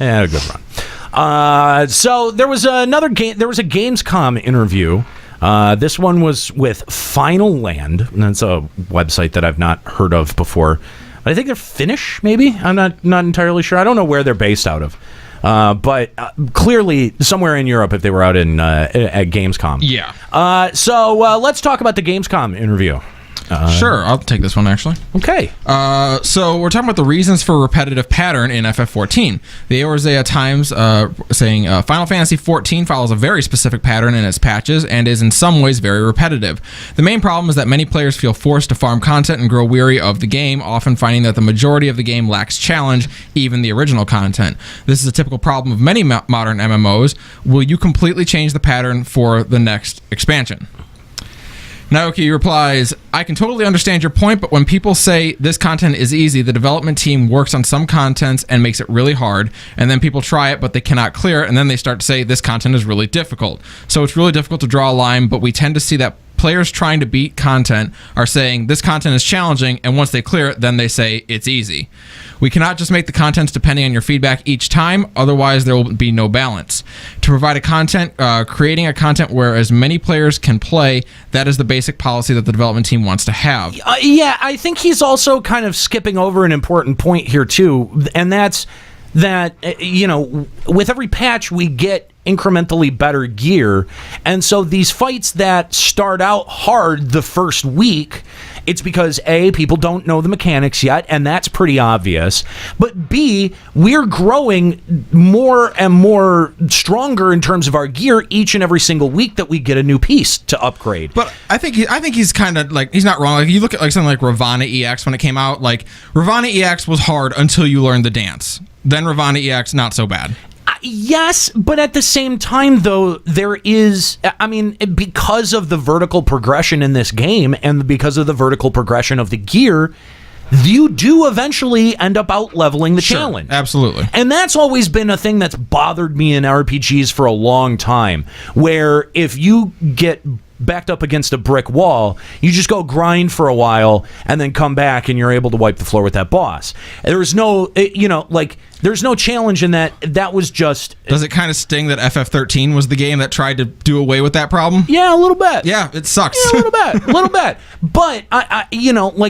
A good run. So there was another game. There was a Gamescom interview. This one was with Finaland. And that's a website that I've not heard of before. I think they're Finnish, maybe. I'm not entirely sure. I don't know where they're based out of. But clearly somewhere in Europe if they were out at Gamescom. Yeah. So let's talk about the Gamescom interview. Sure, I'll take this one, actually. Okay. So we're talking about the reasons for repetitive pattern in FF14. The Eorzea Times saying Final Fantasy XIV follows a very specific pattern in its patches and is in some ways very repetitive. The main problem is that many players feel forced to farm content and grow weary of the game, often finding that the majority of the game lacks challenge, even the original content. This is a typical problem of many modern MMOs. Will you completely change the pattern for the next expansion? Naoki replies, I can totally understand your point, but when people say this content is easy, the development team works on some contents and makes it really hard, and then people try it, but they cannot clear it, and then they start to say this content is really difficult. So it's really difficult to draw a line, but we tend to see that players trying to beat content are saying this content is challenging, and once they clear it, then they say it's easy. We cannot just make the contents depending on your feedback each time, otherwise there will be no balance. To provide creating a content where as many players can play, that is the basic policy that the development team wants to have. Yeah, I think he's also kind of skipping over an important point here too, and that's that, with every patch we get incrementally better gear, and so these fights that start out hard the first week, it's because A, people don't know the mechanics yet, and that's pretty obvious, but B, we're growing more and more stronger in terms of our gear each and every single week that we get a new piece to upgrade. But I think he's kind of like, he's not wrong. Like, you look at like something like Ravana EX when it came out, like Ravana EX was hard until you learned the dance. Then Ravana EX, not so bad. Yes, but at the same time, though, there is, because of the vertical progression in this game and because of the vertical progression of the gear, you do eventually end up out-leveling the challenge. Absolutely. And that's always been a thing that's bothered me in RPGs for a long time, where if you get backed up against a brick wall, you just go grind for a while and then come back and you're able to wipe the floor with that boss. There's no, there's no challenge in that. That was just... Does it kind of sting that FF13 was the game that tried to do away with that problem? Yeah, a little bit. Yeah, it sucks. Yeah, a little bit. But,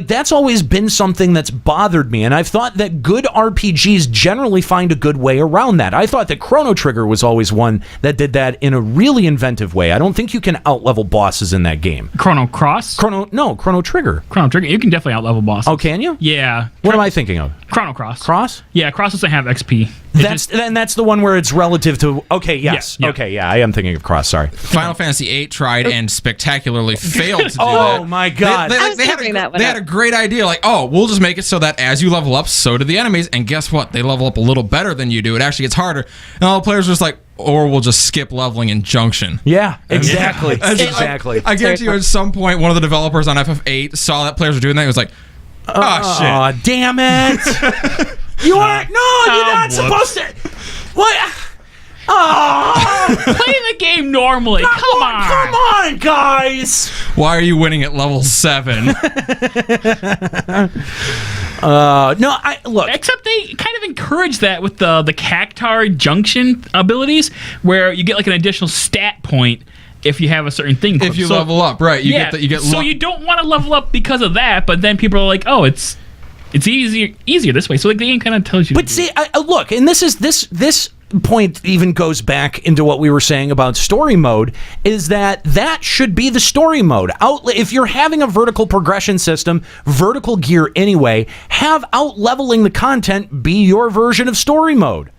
that's always been something that's bothered me, and I've thought that good RPGs generally find a good way around that. I thought that Chrono Trigger was always one that did that in a really inventive way. I don't think you can out-level bosses in that game. Chrono Cross? Chrono Trigger. Chrono Trigger. You can definitely out-level bosses. Oh, can you? Yeah. What am I thinking of? Chrono Cross. Cross? Yeah, Cross doesn't have XP. That's the one where it's relative to... Okay, yes. Yeah. Okay, yeah, I am thinking of Cross, sorry. Final Fantasy VIII tried and spectacularly failed to do that. Oh, my God. They had a great idea, like, we'll just make it so that as you level up, so do the enemies, and guess what? They level up a little better than you do. It actually gets harder. And all the players are just like, or we'll just skip leveling in Junction. Yeah, exactly. Exactly. I guarantee you at some point, one of the developers on FF8 saw that players were doing that and was like, oh, shit. Oh, damn it. You aren't. No, you're not supposed to. What? Oh. Play the game normally. Come on, guys. Why are you winning at level 7? Look. Except they kind of encourage that with the Cactar Junction abilities, where you get like an additional stat point if you have a certain thing. If you level up, right? You get so you don't want to level up because of that, but then people are like, oh, it's easier this way. So like the game kind of tells you. But see, look, and this point even goes back into what we were saying about story mode, is that should be the story mode. If you're having a vertical progression system, vertical gear anyway, have out-leveling the content be your version of story mode.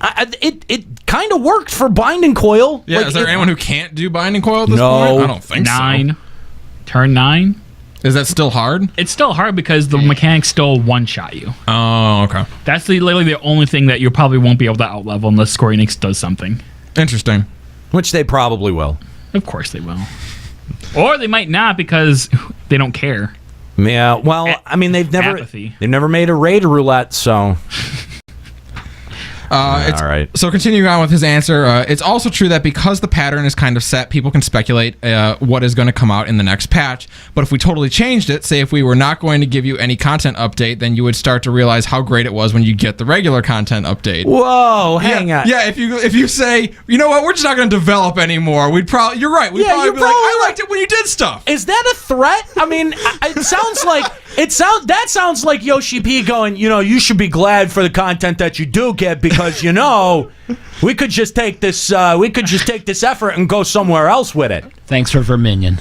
It kind of worked for Binding Coil. Yeah, is there anyone who can't do Binding Coil at this point? I don't think 9. Turn 9. Is that still hard? It's still hard because the mechanics still one-shot you. Oh, okay. That's literally the only thing that you probably won't be able to out-level unless Square Enix does something. Interesting. Which they probably will. Of course they will. Or they might not because they don't care. Yeah, well, they've never made a raid roulette, so... All right. So continuing on with his answer, it's also true that because the pattern is kind of set, people can speculate what is going to come out in the next patch. But if we totally changed it, say if we were not going to give you any content update, then you would start to realize how great it was when you get the regular content update. Whoa, hang on. Yeah, if you say, you know what, we're just not going to develop anymore, you're right. We'd probably be like, I liked it when you did stuff. Is that a threat? I mean, it sounds like that sounds like Yoshi-P going, you should be glad for the content that you do get because we could just take this effort and go somewhere else with it. Thanks for Verminion.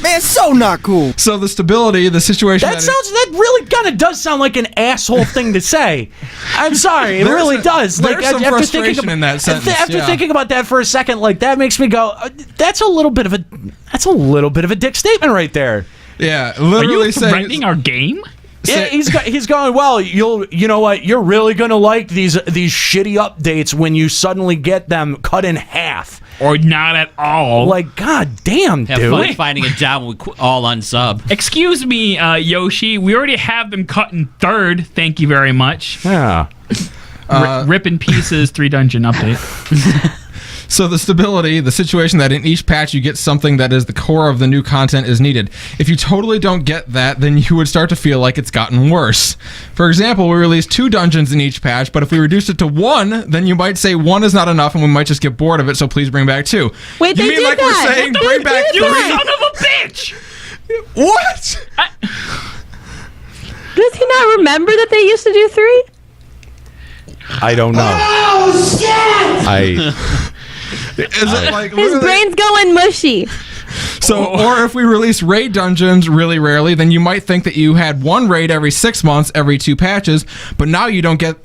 Man, so not cool. So the stability, the situation that really kind of does sound like an asshole thing to say. I'm sorry, it really does. There's some frustration in that sentence. After thinking about that for a second, that makes me go, that's a little bit of a dick statement right there. Yeah, literally Are you threatening our game? Yeah, he's going, well, you know what, you're really going to like these shitty updates when you suddenly get them cut in half. Or not at all. Like, god damn, Have dude. fun finding a job when we all unsub. Excuse me, Yoshi. We already have them cut in third. Thank you very much. Yeah. Rip in pieces 3 dungeon update. So the stability, the situation that in each patch you get something that is the core of the new content is needed. If you totally don't get that, then you would start to feel like it's gotten worse. For example, we released 2 dungeons in each patch, but if we reduced it to 1, then you might say 1 is not enough and we might just get bored of it, so please bring back 2. Wait, you they mean did like that. we're saying They bring did back 3? You that. son of a bitch! What? Does he not remember that they used to do 3? I don't know. Oh, shit! Is it like His literally- brain's going mushy. So, or if we release raid dungeons really rarely, then you might think that you had 1 raid every 6 months, every 2 patches, but now you don't get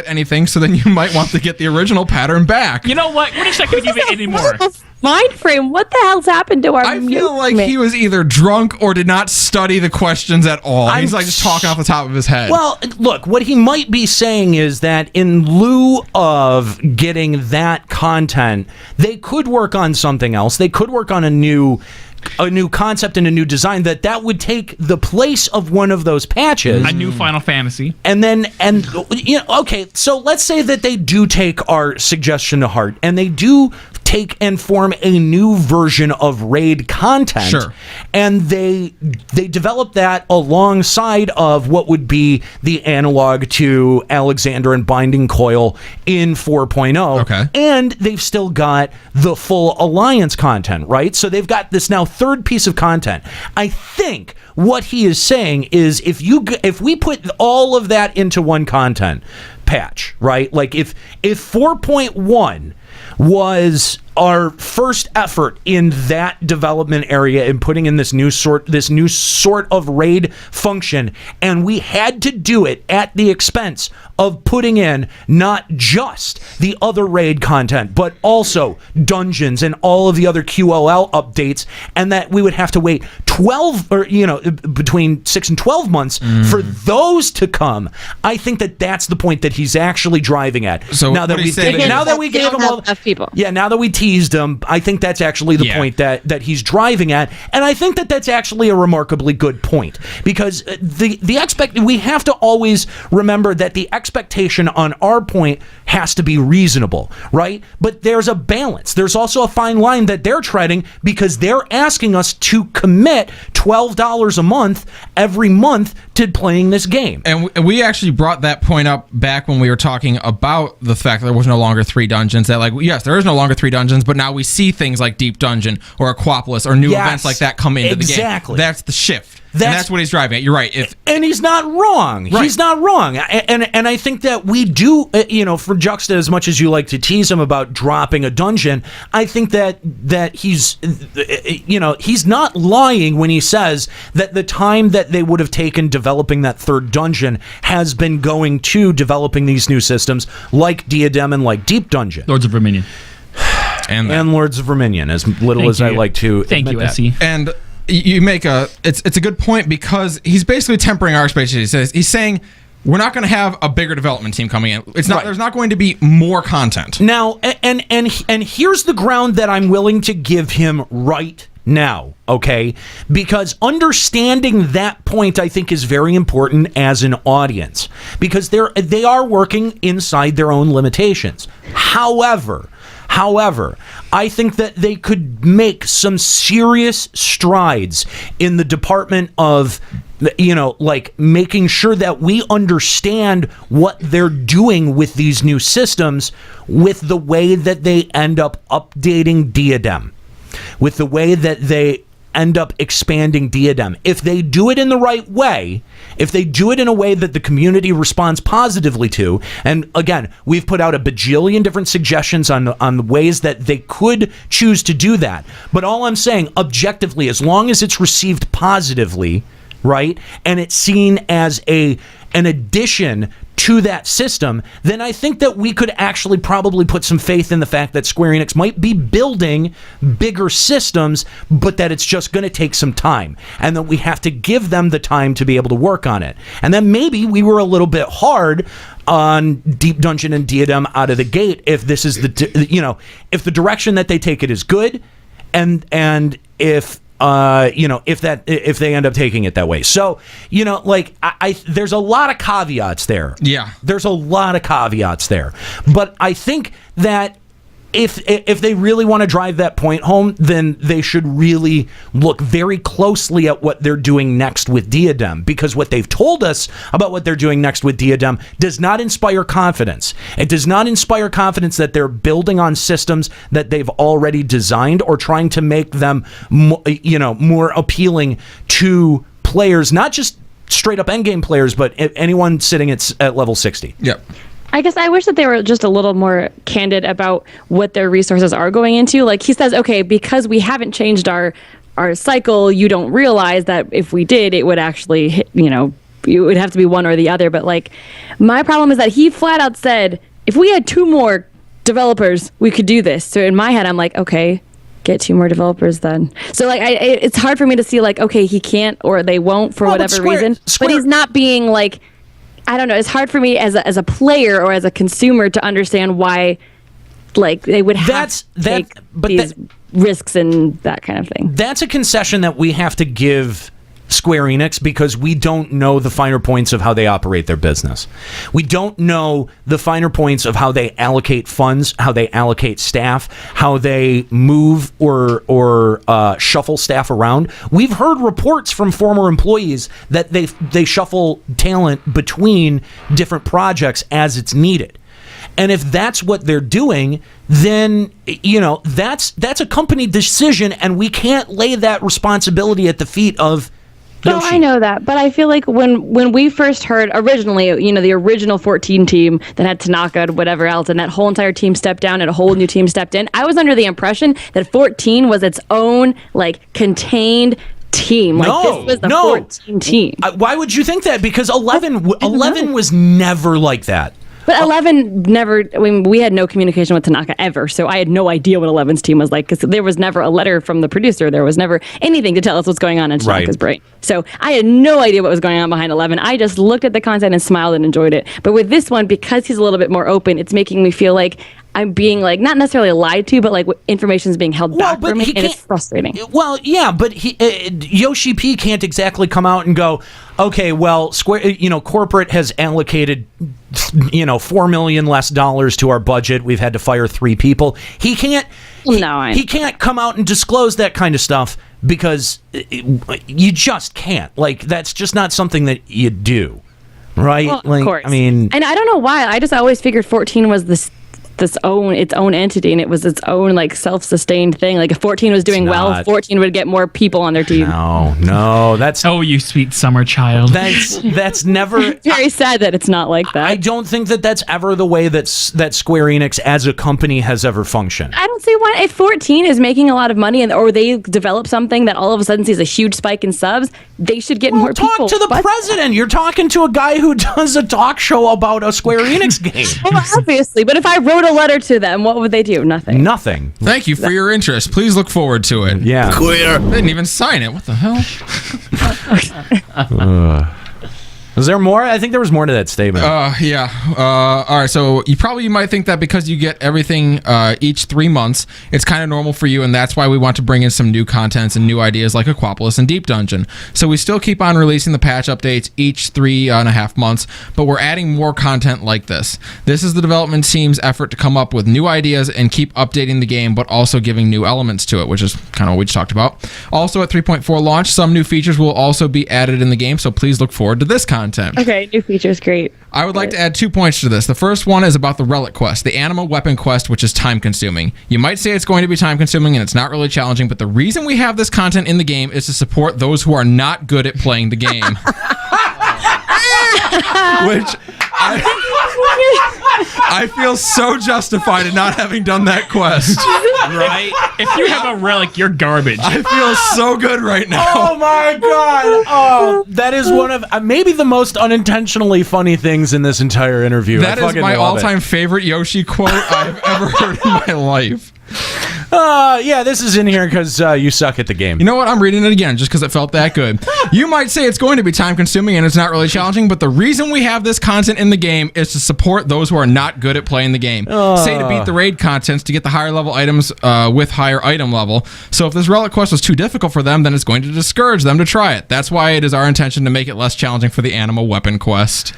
anything, so then you might want to get the original pattern back. You know what? We're just not going to give it anymore. Mind frame. What the hell's happened to our I feel like he was either drunk or did not study the questions at all. He's like just talking off the top of his head. Well, look, what he might be saying is that in lieu of getting that content, they could work on something else. They could work on a new concept and a new design that would take the place of one of those patches. A new Final Fantasy. Okay, so let's say that they do take our suggestion to heart and they do take and form a new version of raid content. Sure. And they develop that alongside of what would be the analog to Alexander and Binding Coil in 4.0. Okay. And they've still got the full Alliance content, right? So they've got this now third piece of content. I think what he is saying is if we put all of that into one content patch, right? Like if 4.1 was our first effort in that development area in putting in this new sort of raid function, and we had to do it at the expense of putting in not just the other raid content, but also dungeons and all of the other QOL updates, and that we would have to wait 12 or between 6 and 12 months for those to come. I think that's the point that he's actually driving at. So now that we gave him all people. Yeah, now that we teased him, I think that's actually the point that he's driving at, and I think that's actually a remarkably good point, because we have to always remember that the expectation on our point has to be reasonable, right? But there's a balance. There's also a fine line that they're treading, because they're asking us to commit $12 a month every month to playing this game. And we actually brought that point up back when we were talking about the fact that there was no longer 3 dungeons. That, like, yes, there is no longer 3 dungeons, but now we see things like Deep Dungeon or Aquapolis or new events like that come into the game. Exactly. That's the shift. And that's what he's driving at. You're right. And he's not wrong. Right. He's not wrong. And I think that we do, for Juxta, as much as you like to tease him about dropping a dungeon, I think that he's, he's not lying when he says that the time that they would have taken developing that third dungeon has been going to developing these new systems like Diadem and like Deep Dungeon. Lords of Verminion. And Lords of Verminion, as little as I like to Thank admit you, that. SE. And you make it's a good point, because he's basically tempering our expectations. He's saying we're not going to have a bigger development team coming in. It's not. Right. There's not going to be more content. Now, and here's the ground that I'm willing to give him right now, okay? Because understanding that point, I think, is very important as an audience, because they are working inside their own limitations. However, I think that they could make some serious strides in the department of, like making sure that we understand what they're doing with these new systems, with the way that they end up updating Diadem, with the way that they end up expanding Diadem. If they do it in the right way, if they do it in a way that the community responds positively to, and again, we've put out a bajillion different suggestions on the ways that they could choose to do that. But all I'm saying, objectively, as long as it's received positively, right, and it's seen as an addition to that system, then I think that we could actually probably put some faith in the fact that Square Enix might be building bigger systems, but that it's just going to take some time, and that we have to give them the time to be able to work on it. And then maybe we were a little bit hard on Deep Dungeon and Diadem out of the gate if this is if the direction that they take it is good, and if if they end up taking it that way. So, I there's a lot of caveats there. Yeah. There's a lot of caveats there. But I think that if they really want to drive that point home, then they should really look very closely at what they're doing next with Diadem, because what they've told us about what they're doing next with Diadem does not inspire confidence. It does not inspire confidence that they're building on systems that they've already designed, or trying to make them more appealing to players, not just straight up endgame players, but anyone sitting at level 60. Yep. I guess I wish that they were just a little more candid about what their resources are going into. Like he says, okay, because we haven't changed our cycle, you don't realize that if we did, it would actually hit, it would have to be one or the other. But like, my problem is that he flat out said, if we had 2 more developers, we could do this. So in my head, I'm like, okay, get 2 more developers then. So like, it's hard for me to see like, okay, he can't or they won't for whatever reason. But he's not being like, I don't know. It's hard for me as a player or as a consumer to understand why, like, they would have to take these risks and that kind of thing. That's a concession that we have to give Square Enix, because we don't know the finer points of how they operate their business. We don't know the finer points of how they allocate funds, how they allocate staff, how they move or shuffle staff around. We've heard reports from former employees that they shuffle talent between different projects as it's needed. And if that's what they're doing, then that's a company decision, and we can't lay that responsibility at the feet of No, I know that, but I feel like when we first heard originally, the original 14 team that had Tanaka and whatever else, and that whole entire team stepped down and a whole new team stepped in, I was under the impression that 14 was its own, like, contained team. Like, this was the 14 team. Why would you think that? Because 11 was never like that. But 11 never, we had no communication with Tanaka ever, so I had no idea what 11's team was like, because there was never a letter from the producer. There was never anything to tell us what's going on in Tanaka's brain. So I had no idea what was going on behind 11. I just looked at the content and smiled and enjoyed it. But with this one, because he's a little bit more open, it's making me feel like I'm being, like, not necessarily lied to, but like information's being held back from me, and it's frustrating. Well, yeah, but Yoshi-P can't exactly come out and go, okay, well, Square, corporate has allocated, $4 million less to our budget. We've had to fire 3 people. He can't. He can't come out and disclose that kind of stuff, because you just can't. Like, that's just not something that you do, right? Well, like, of course. I mean, and I don't know why. I just always figured 14 was its own entity, and it was its own, like, self-sustained thing. Like, if 14 was doing well, 14 would get more people on their team. No, that's you sweet summer child. That's never very sad that it's not like that. I don't think that that's ever the way that Square Enix as a company has ever functioned. I don't see why. If 14 is making a lot of money, or they develop something that all of a sudden sees a huge spike in subs, they should get more people. Talk to the president. You're talking to a guy who does a talk show about a Square Enix game. Well, obviously, but if I wrote a letter to them, what would they do? Nothing. Thank you for your interest. Please look forward to it. Yeah. Queer. They didn't even sign it. What the hell? Was there more? I think there was more to that statement. Yeah. All right. So you might think that because you get everything each 3 months, it's kind of normal for you, and that's why we want to bring in some new contents and new ideas like Aquapolis and Deep Dungeon. So we still keep on releasing the patch updates each 3.5 months, but we're adding more content like this. This is the development team's effort to come up with new ideas and keep updating the game, but also giving new elements to it, which is kind of what we just talked about. Also, at 3.4 launch, some new features will also be added in the game, so please look forward to this content. Okay, new features, great. I would like to add 2 points to this. The first one is about the relic quest, the animal weapon quest, which is time consuming. You might say it's going to be time consuming and it's not really challenging, but the reason we have this content in the game is to support those who are not good at playing the game. Which I feel so justified in not having done that quest. Right? If you have a relic, you're garbage. I feel so good right now. Oh my god! Oh, that is one of maybe the most unintentionally funny things in this entire interview. That is my all-time favorite Yoshi quote I've ever heard in my life. Yeah, this is in here because you suck at the game. You know what? I'm reading it again just because it felt that good. You might say it's going to be time-consuming and it's not really challenging, but the reason we have this content in the game is to support those who are not good at playing the game. Say to beat the raid contents to get the higher-level items with higher item level. So if this relic quest was too difficult for them, then it's going to discourage them to try it. That's why it is our intention to make it less challenging for the animal weapon quest.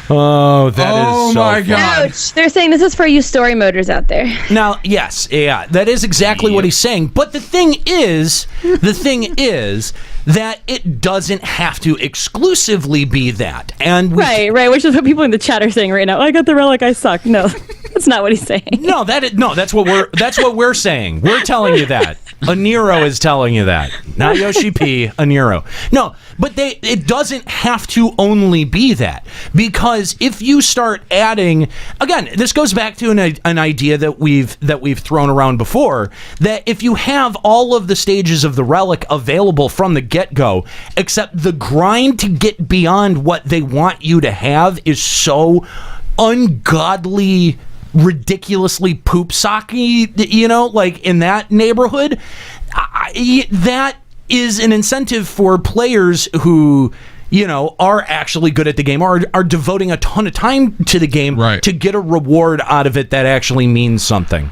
Oh, that is so my fun. god! Ouch. They're saying this is for you story moders out there. Now, yes, yeah, that is exactly what he's saying. But the thing is that it doesn't have to exclusively be that. And Right, which is what people in the chat are saying right now. I got the relic, I suck. No, that's not what he's saying. No, that's what we're saying. We're telling you that. Aniro is telling you that. Not Yoshi-P, Aniro. No, but it doesn't have to only be that. Because if you start adding, again, this goes back to an idea that we've thrown around before, that if you have all of the stages of the relic available from the get-go, except the grind to get beyond what they want you to have is so ungodly, ridiculously poop socky, like in that neighborhood, that is an incentive for players who are actually good at the game, or are devoting a ton of time to the game, right, to get a reward out of it that actually means something.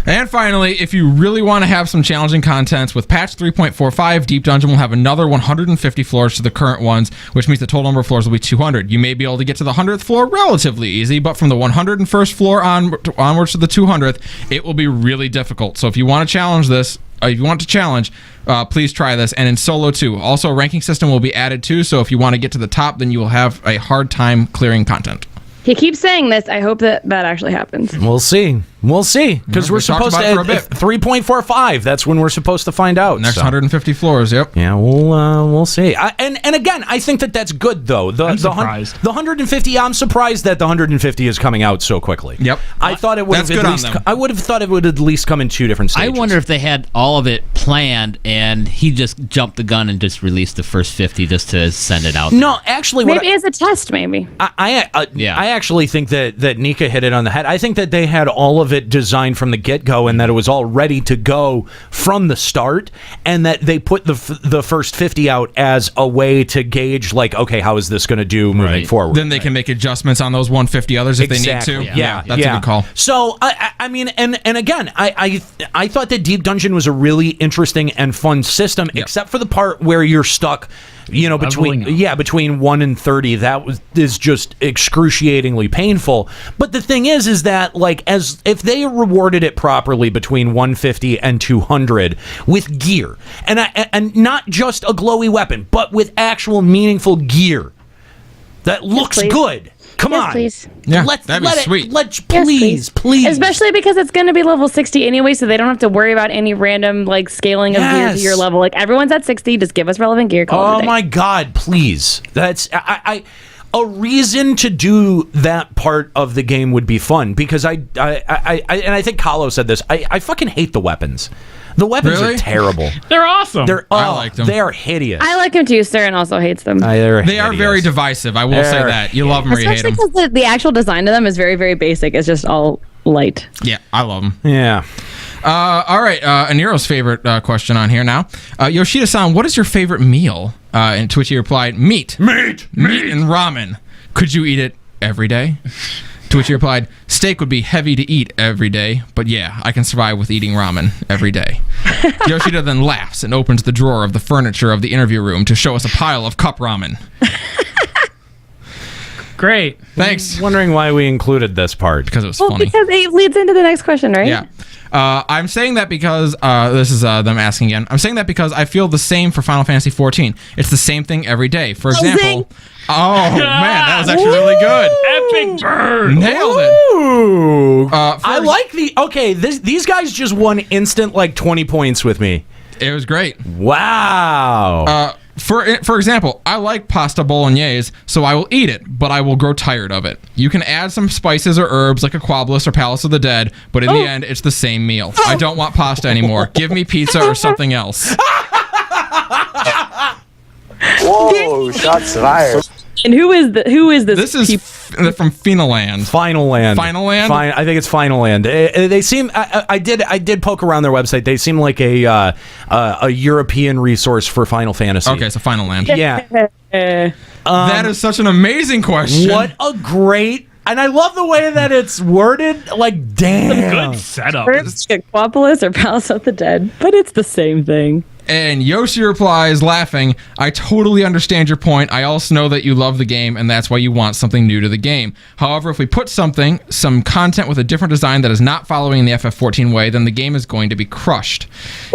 And finally, if you really want to have some challenging contents, with patch 3.45, Deep Dungeon will have another 150 floors to the current ones, which means the total number of floors will be 200. You may be able to get to the 100th floor relatively easy, but from the 101st floor onwards to the 200th, it will be really difficult. So if you want to challenge this, please try this, and in solo too. Also, a ranking system will be added too, so if you want to get to the top, then you will have a hard time clearing content. He keeps saying this. I hope that actually happens. We'll see. Because we're supposed to 3.45. That's when we're supposed to find out. Next 150 floors. Yep. Yeah, we'll see. And again, I think that's good though. I'm surprised. The 150. I'm surprised that the 150 is coming out so quickly. Yep. I thought it would have at least. I would have thought it would at least come in 2 different stages. I wonder if they had all of it planned and he just jumped the gun and just released the first 50 just to send it out. No, actually, maybe as a test. Maybe. I actually think that Nika hit it on the head. I think that they had all of it designed from the get-go, and that it was all ready to go from the start, and that they put the first 50 out as a way to gauge, like, okay, how is this going to do moving forward? Then they can make adjustments on those 150 others if they need to. Yeah, that's a good call. So I mean, and again, I thought that Deep Dungeon was a really interesting and fun system, except for the part where you're stuck, between 1 and 30. That is just excruciatingly painful. But the thing is that, like, as if they rewarded it properly between 150 and 200 with gear, and not just a glowy weapon, but with actual meaningful gear that looks good. Come on. Please. Yeah, that'd be sweet. Please. Especially because it's going to be level 60 anyway, so they don't have to worry about any random scaling of gear to your level. Like, everyone's at 60, just give us relevant gear. Oh my God, please. That's a reason to do that part of the game would be fun, because I think Kahlo said this. I fucking hate the weapons. The weapons are terrible. They're awesome. I like them. They are hideous. I like them too. Stern also hates them. They are very divisive. I will say that. You love them or you hate them. Especially because the actual design of them is very, very basic. It's just all light. Yeah, I love them. Yeah. All right. Aniro's favorite question on here now. Yoshida-san, what is your favorite meal? And to which he replied, meat and ramen. Could you eat it every day? To which he replied, steak would be heavy to eat every day, but yeah, I can survive with eating ramen every day. Yoshida then laughs and opens the drawer of the furniture of the interview room to show us a pile of cup ramen. Great. Thanks. Wondering why we included this part. Because it was Well, funny. because it leads into the next question, right? Yeah. I'm saying that because this is them asking again. I'm saying that because I feel the same for Final Fantasy 14. It's the same thing every day. For example, oh man, that was actually really good. Epic burn. Nailed it. Ooh. I like the. Okay, these guys just won instant like 20 points with me. It was great. Wow. For example, I like pasta bolognese, so I will eat it, but I will grow tired of it. You can add some spices or herbs like a quablus or Palace of the Dead, but in the end, it's the same meal. I don't want pasta anymore. Give me pizza or something else. Whoa, shots fired. And who is this? This is from Finaland. Finaland. Finaland? I think it's Finaland. They seem. I did poke around their website. They seem like a European resource for Final Fantasy. Okay, so Finaland. Yeah. That is such an amazing question. What a great. And I love the way that it's worded. Like, damn. Good setup. Herbs, Aquapolis or Palace of the Dead, but it's the same thing. And Yoshi replies, laughing, I totally understand your point. I also know that you love the game, and that's why you want something new to the game. However, if we put some content with a different design that is not following the FF14 way, then the game is going to be crushed.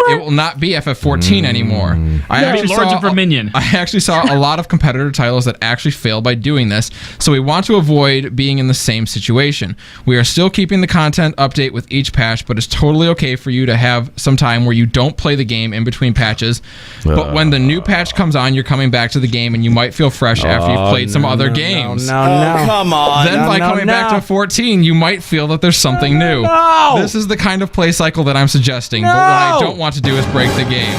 It will not be FF14 anymore. I actually saw a lot of competitor titles that actually fail by doing this, so we want to avoid being in the same situation. We are still keeping the content update with each patch, but it's totally okay for you to have some time where you don't play the game in between patches. But when the new patch comes on, you're coming back to the game and you might feel fresh after you've played some other games. No. Come on. Then by coming back to 14, you might feel that there's something new. No. This is the kind of play cycle that I'm suggesting, but what I don't want to do is break the game.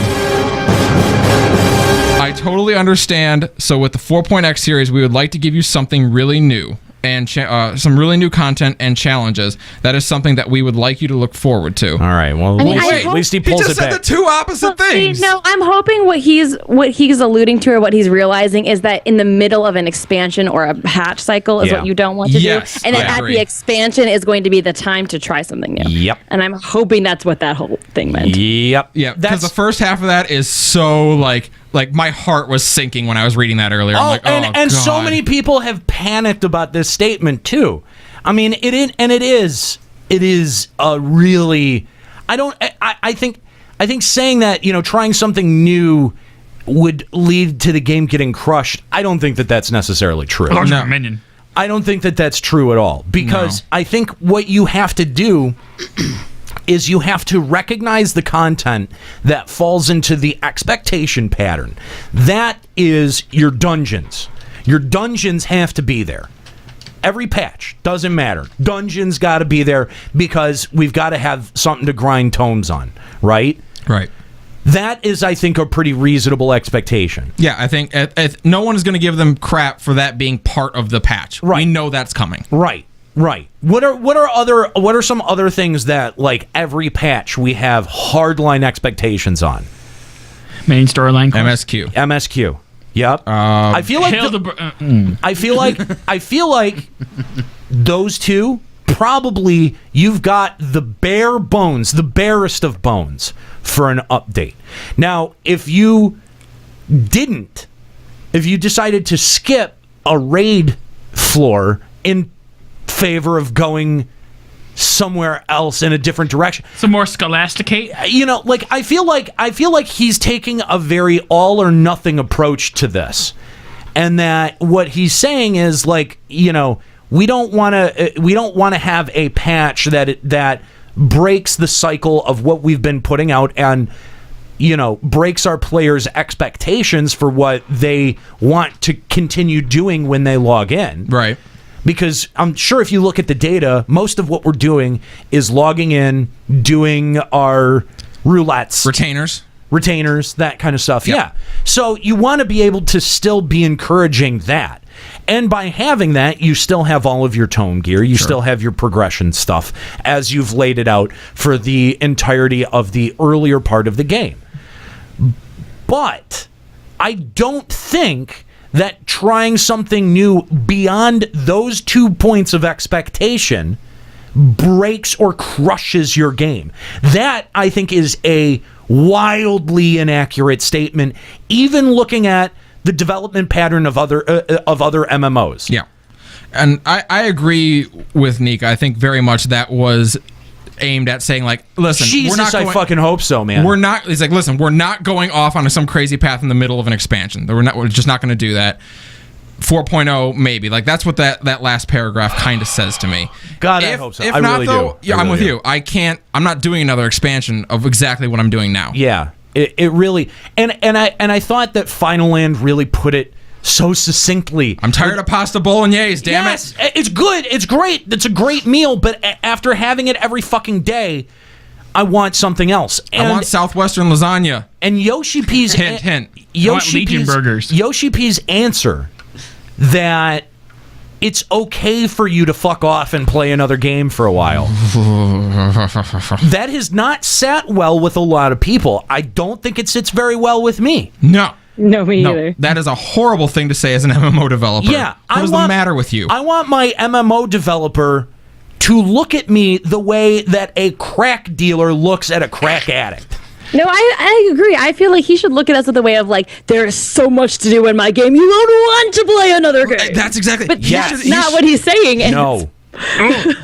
I totally understand. So with the 4.x series, we would like to give you something really new. And some really new content and challenges. That is something that we would like you to look forward to. All right. Well, at least he pulls just it said back. the two opposite things. No, I'm hoping what he's alluding to or what he's realizing is that in the middle of an expansion or a patch cycle is what you don't want to do. And then at the expansion is going to be the time to try something new. Yep. And I'm hoping that's what that whole thing meant. Yep. Yeah, because the first half of that is so like my heart was sinking when I was reading that earlier. I'm like, and so God. many people have panicked about this statement too. I mean, it is a really. I think saying that trying something new would lead to the game getting crushed. I don't think that that's necessarily true. Minion. I don't think that that's true at all because I think what you have to do is you have to recognize the content that falls into the expectation pattern. That is your dungeons. Your dungeons have to be there. Every patch, doesn't matter. Dungeons got to be there because we've got to have something to grind tomes on, right? Right. That is, I think, a pretty reasonable expectation. Yeah, I think no one is going to give them crap for that being part of the patch. Right. We know that's coming. Right. What are some other things that like every patch we have hardline expectations on? Main storyline quest. MSQ. Yep. I feel like I feel like those two probably you've got the bare bones, the barest of bones for an update. Now, if you decided to skip a raid floor in favor of going somewhere else in a different direction, some more scholasticate. I feel like he's taking a very all or nothing approach to this, and that what he's saying is like, we don't want to have a patch that breaks the cycle of what we've been putting out and breaks our players' expectations for what they want to continue doing when they log in. Right. Because I'm sure if you look at the data, most of what we're doing is logging in, doing our roulettes. Retainers, that kind of stuff. Yep. Yeah. So you want to be able to still be encouraging that. And by having that, you still have all of your tome gear. You still have your progression stuff as you've laid it out for the entirety of the earlier part of the game. But I don't think that trying something new beyond those 2 points of expectation breaks or crushes your game. That, I think, is a wildly inaccurate statement, even looking at the development pattern of other MMOs. Yeah. And I agree with Nick. I think very much that was aimed at saying, like, listen, Jesus, we're not going, I fucking hope so, man. We're not. He's like, listen, we're not going off on some crazy path in the middle of an expansion. We're just not going to do that. 4.0 maybe. Like, that's what that last paragraph kind of says to me. God, I hope so. If I not, really though, do. yeah, I'm with do. you. I'm not doing another expansion of exactly what I'm doing now. Yeah, it really, and I thought that Finaland really put it so succinctly. I'm tired of pasta bolognese, damn yes, it. It's good. It's great. It's a great meal, but after having it every fucking day, I want something else. And, I want Southwestern lasagna. And Yoshi-P's hint. I want Legion burgers. Yoshi-P's answer that it's okay for you to fuck off and play another game for a while. That has not sat well with a lot of people. I don't think it sits very well with me. No. No, me either. That is a horrible thing to say as an MMO developer. Yeah. What's the matter with you? I want my MMO developer to look at me the way that a crack dealer looks at a crack addict. No, I agree. I feel like he should look at us with the way of like, there's so much to do in my game. You don't want to play another game. That's exactly. But that's not what he's saying. And No.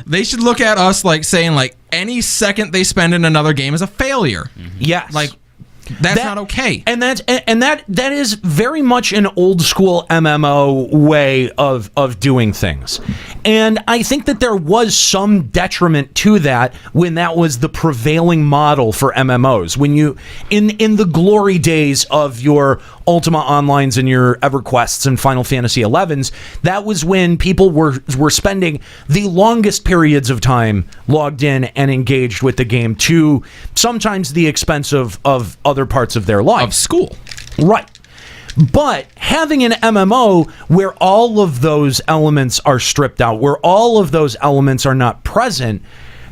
They should look at us like saying, like, any second they spend in another game is a failure. Yes. Like, that's not okay. And that is very much an old school MMO way of doing things. And I think that there was some detriment to that when that was the prevailing model for MMOs. When you in the glory days of your Ultima Onlines and your EverQuests and Final Fantasy 11s, that was when people were spending the longest periods of time logged in and engaged with the game, to sometimes the expense of other parts of their life. Of school. Right. But having an MMO where all of those elements are stripped out, where all of those elements are not present,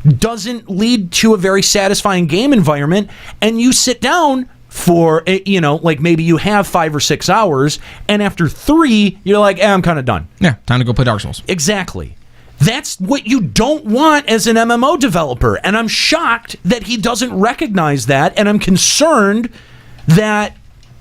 doesn't lead to a very satisfying game environment. And you sit down for, like maybe you have 5 or 6 hours, and after 3, you're like, I'm kind of done. Yeah, time to go play Dark Souls. Exactly. That's what you don't want as an MMO developer. And I'm shocked that he doesn't recognize that, and I'm concerned that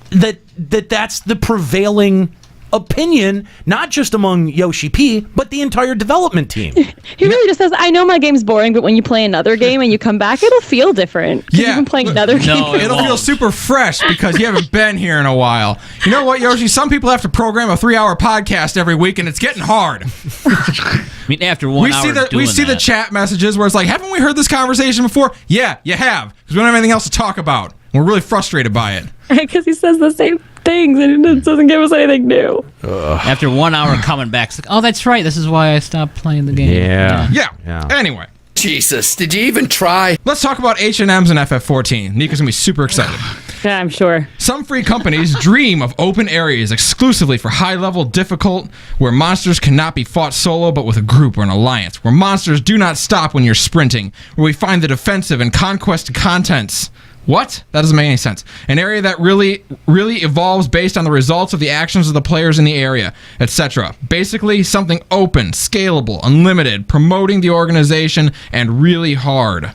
that's the prevailing opinion, not just among Yoshi-P, but the entire development team. he really just says, I know my game's boring, but when you play another game and you come back, it'll feel different. Yeah. You've been playing another game. It'll feel super fresh because you haven't been here in a while. You know what, Yoshi? Some people have to program a 3-hour podcast every week, and it's getting hard. I mean, after one hour we see the chat messages where it's like, haven't we heard this conversation before? Yeah, you have, because we don't have anything else to talk about. We're really frustrated by it. Because he says the same things and it doesn't give us anything new. After 1 hour coming back, it's like, oh, that's right. This is why I stopped playing the game. Yeah. Anyway. Jesus, did you even try? Let's talk about H&Ms and FF14. Nika's going to be super excited. Yeah, I'm sure. Some free companies dream of open areas exclusively for high-level difficult, where monsters cannot be fought solo but with a group or an alliance, where monsters do not stop when you're sprinting, where we find the defensive and conquest contents. What? That doesn't make any sense. An area that really evolves based on the results of the actions of the players in the area, etc. Basically, something open, scalable, unlimited, promoting the organization, and really hard.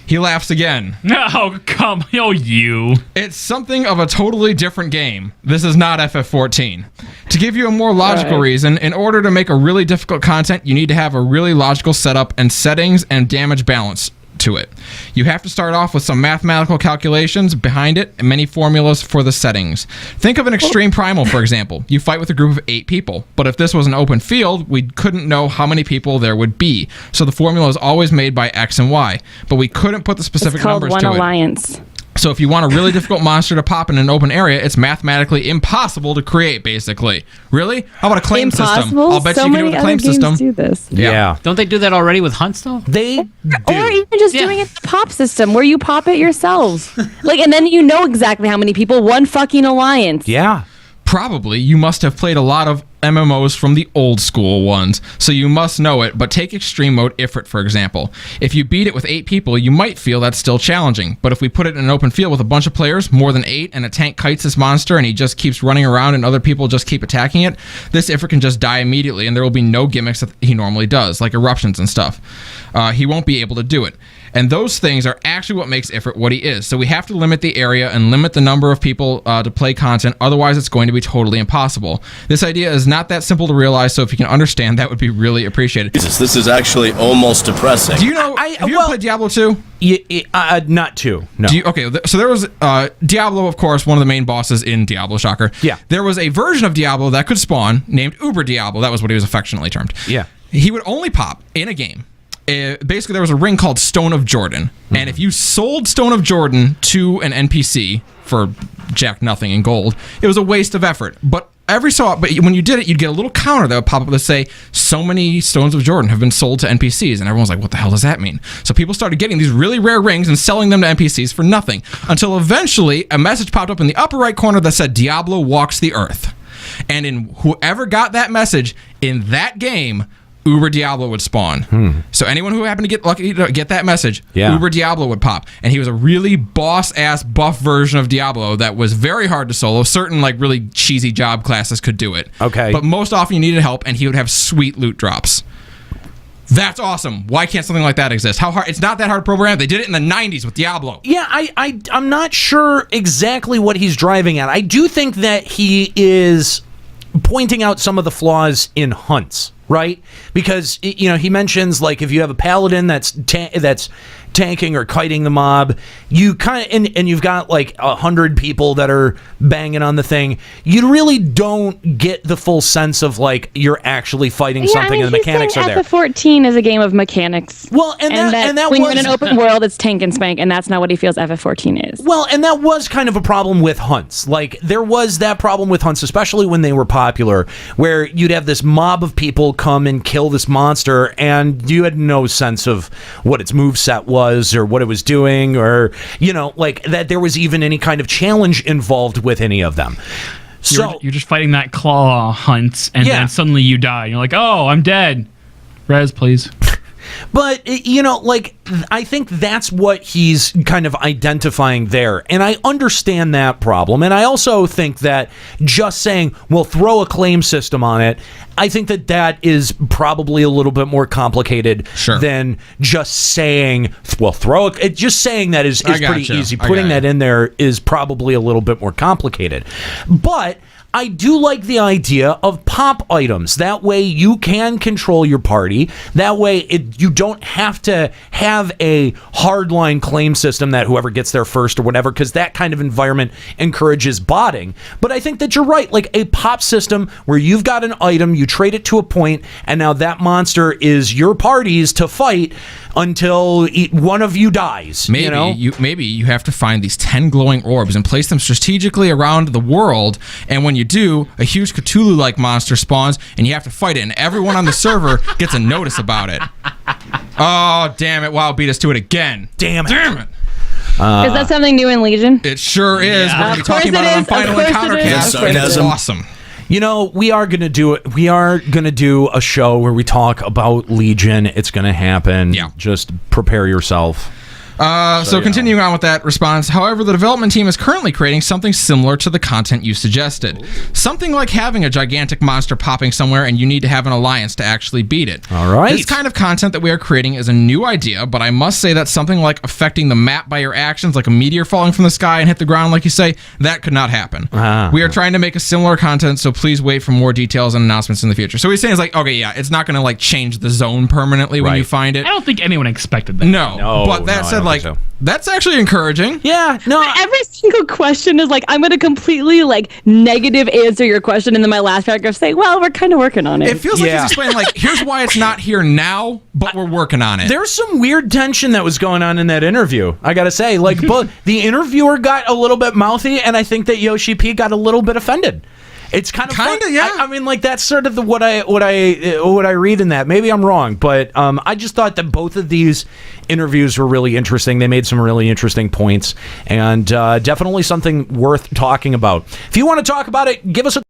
He laughs again. No, come on, you. It's something of a totally different game. This is not FF14. To give you a more logical reason, in order to make a really difficult content, you need to have a really logical setup and settings and damage balance to it. You have to start off with some mathematical calculations behind it and many formulas for the settings. Think of an extreme primal, for example. You fight with a group of 8 people, but if this was an open field, we couldn't know how many people there would be. So the formula is always made by X and Y, but we couldn't put the specific numbers to it. It's called one alliance. So if you want a really difficult monster to pop in an open area, it's mathematically impossible to create, basically. Really? How about a claim system? I'll bet you can do it with a claim system. Do this. Yeah. Don't they do that already with hunts, though? They do. Or even just doing it the pop system where you pop it yourselves. And then you know exactly how many people, one fucking alliance. Yeah. Probably you must have played a lot of MMOs from the old school ones, so you must know it, but take extreme mode Ifrit, for example. If you beat it with 8 people, you might feel that's still challenging, but if we put it in an open field with a bunch of players, more than 8, and a tank kites this monster and he just keeps running around and other people just keep attacking it, this Ifrit can just die immediately and there will be no gimmicks that he normally does, like eruptions and stuff. He won't be able to do it. And those things are actually what makes Ifrit what he is. So we have to limit the area and limit the number of people to play content. Otherwise, it's going to be totally impossible. This idea is not that simple to realize, so if you can understand, that would be really appreciated. This is actually almost depressing. Do you know, have you ever played Diablo 2? Not 2, no. So there was Diablo, of course, one of the main bosses in Diablo, shocker. Yeah. There was a version of Diablo that could spawn named Uber Diablo. That was what he was affectionately termed. Yeah. He would only pop in a game. Basically, there was a ring called Stone of Jordan, and if you sold Stone of Jordan to an NPC for jack nothing in gold, it was a waste of effort. But when you did it, you'd get a little counter that would pop up to say, so many Stones of Jordan have been sold to NPCs, and everyone's like, what the hell does that mean? So people started getting these really rare rings and selling them to NPCs for nothing, until eventually a message popped up in the upper right corner that said, Diablo walks the earth. And in whoever got that message in that game, Uber Diablo would spawn. So anyone who happened to get lucky to get that message, Uber Diablo would pop. And he was a really boss-ass buff version of Diablo that was very hard to solo. Certain like really cheesy job classes could do it. Okay. But most often you needed help, and he would have sweet loot drops. That's awesome. Why can't something like that exist? How hard? It's not that hard to program. They did it in the 90s with Diablo. Yeah, I'm not sure exactly what he's driving at. I do think that he is pointing out some of the flaws in hunts, right? Because he mentions like if you have a paladin that's tanking or kiting the mob, you kind of and you've got like 100 people that are banging on the thing, you really don't get the full sense of like you're actually fighting something, and the mechanics are there. FF14 is a game of mechanics. Well, and that when was, you're in an open world, it's tank and spank, and that's not what he feels FF14 is. Well, and that was kind of a problem with hunts. Like there was that problem with hunts, especially when they were popular, where you'd have this mob of people come and kill this monster, and you had no sense of what its moveset was or what it was doing, or like that there was even any kind of challenge involved with any of them. So You're just fighting that claw hunt, and then suddenly you die. You're like, oh, I'm dead. Res, please. But, like, I think that's what he's kind of identifying there. And I understand that problem. And I also think that just saying, well, throw a claim system on it, I think that is probably a little bit more complicated than just saying, well, just saying that is pretty easy. Putting that in there is probably a little bit more complicated. But I do like the idea of pop items. That way you can control your party. That way you don't have to have a hardline claim system that whoever gets there first or whatever, because that kind of environment encourages botting. But I think that you're right. Like a pop system where you've got an item, you trade it to a point, and now that monster is your party's to fight until one of you dies. Maybe you have to find these 10 glowing orbs and place them strategically around the world, and when you do, a huge Cthulhu-like monster spawns, and you have to fight it, and everyone on the server gets a notice about it. Oh, damn it. WoW beat us to it again. Damn it. Is that something new in Legion? It sure is. We're going to be talking about it on Final Encountercast, and it's awesome. We are going to do it. We are going to do a show where we talk about Legion. It's going to happen. Yeah. Just prepare yourself. So continuing on with that response, however, the development team is currently creating something similar to the content you suggested. Something like having a gigantic monster popping somewhere and you need to have an alliance to actually beat it. All right. This kind of content that we are creating is a new idea, but I must say that something like affecting the map by your actions, like a meteor falling from the sky and hit the ground, like you say, that could not happen. We are trying to make a similar content, so please wait for more details and announcements in the future. So he's saying, it's not going to like change the zone permanently when you find it. I don't think anyone expected that. No, but that said, that's actually encouraging. Yeah, no. Every single question is like, I'm going to completely negative answer your question, and then my last paragraph say, well, we're kind of working on it. It feels like he's explaining here's why it's not here now, but we're working on it. There's some weird tension that was going on in that interview. I got to say, but the interviewer got a little bit mouthy, and I think that Yoshi-P got a little bit offended. It's kind of fun. Yeah. I mean, that's sort of what I read in that. Maybe I'm wrong, but I just thought that both of these interviews were really interesting. They made some really interesting points, and definitely something worth talking about. If you want to talk about it, give us a